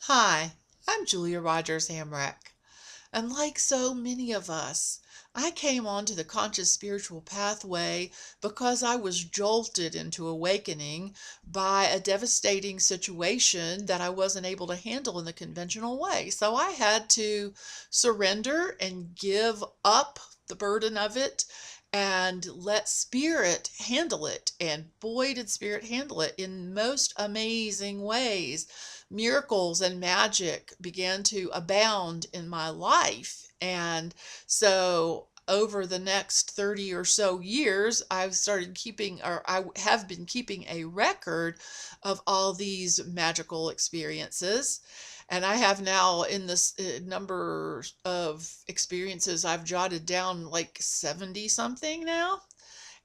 Hi, I'm Julia Rogers Hamrick, and like so many of us, I came onto the conscious spiritual pathway because I was jolted into awakening by a devastating situation that I wasn't able to handle in the conventional way. So I had to surrender and give up the burden of it and let spirit handle it. And boy, did spirit handle it in most amazing ways. Miracles and magic began to abound in my life. And so over the next 30 or so years, I've started keeping, or I have been keeping a record of all these magical experiences. And I have now, in this number of experiences, I've jotted down like 70 something now.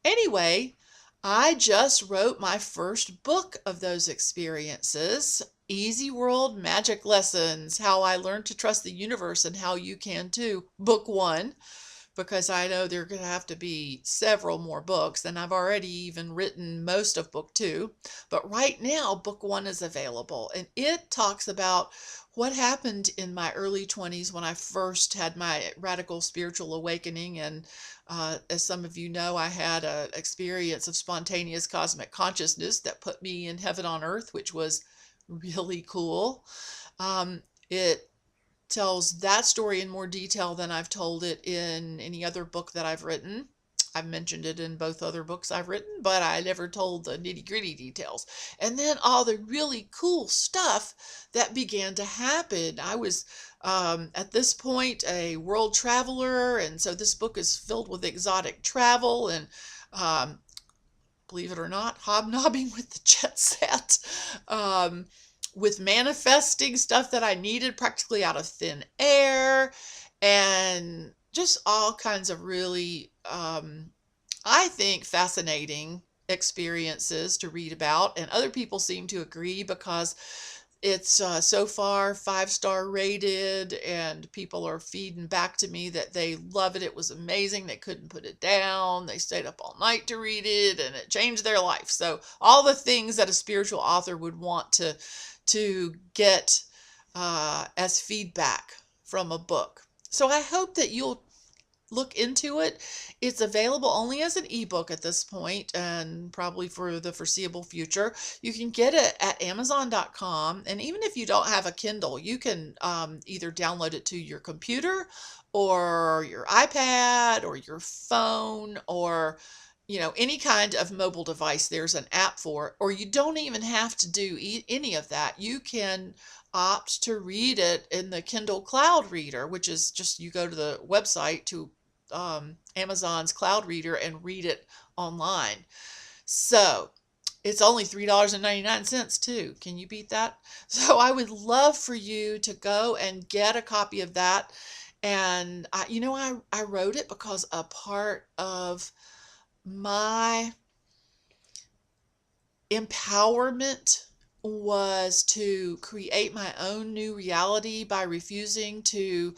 Anyway, I just wrote my first book of those experiences, Easy World Magic Lessons, How I Learned to Trust the Universe and How You Can Too, Book One, because I know there are going to have to be several more books, and I've already even written most of book two. But right now, book one is available, and it talks about what happened in my early 20s when I first had my radical spiritual awakening. And as some of you know, I had an experience of spontaneous cosmic consciousness that put me in heaven on earth, which was really cool. It tells that story in more detail than I've told it in any other book that I've written. I've mentioned it in both other books I've written, but I never told the nitty gritty details. And then all the really cool stuff that began to happen. I was at this point a world traveler, and so this book is filled with exotic travel and um, believe it or not, hobnobbing with the jet set, um, with manifesting stuff that I needed practically out of thin air, and just all kinds of really, I think, fascinating experiences to read about. And other people seem to agree because it's so far 5-star rated, and people are feeding back to me that they love it. It was amazing. They couldn't put it down. They stayed up all night to read it, and it changed their life. So all the things that a spiritual author would want to get as feedback from a book. So I hope that you'll look into it. It's available only as an ebook at this point and probably for the foreseeable future. You can get it at Amazon.com. And even if you don't have a Kindle, you can either download it to your computer or your iPad or your phone, or any kind of mobile device. There's an app for it. Or you don't even have to do any of that. You can opt to read it in the Kindle Cloud Reader, which is just, you go to the website to Amazon's Cloud Reader and read it online. So it's only $3.99 too. Can you beat that? So I would love for you to go and get a copy of that. And I wrote it because a part of my empowerment was to create my own new reality by refusing to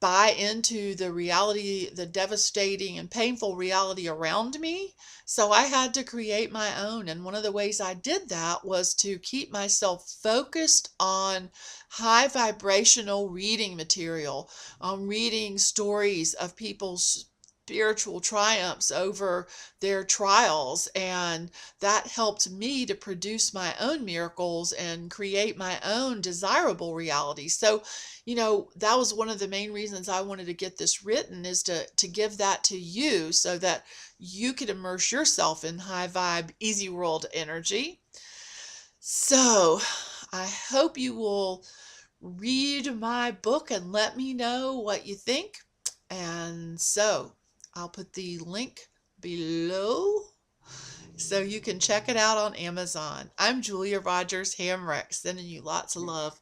buy into the reality, the devastating and painful reality around me. So I had to create my own. And one of the ways I did that was to keep myself focused on high vibrational reading material, on reading stories of people's spiritual triumphs over their trials. And that helped me to produce my own miracles and create my own desirable reality. So that was one of the main reasons I wanted to get this written, is to give that to you so that you could immerse yourself in high vibe, easy world energy. So I hope you will read my book and let me know what you think. And so I'll put the link below so you can check it out on Amazon. I'm Julia Rogers Hamrick, sending you lots of love.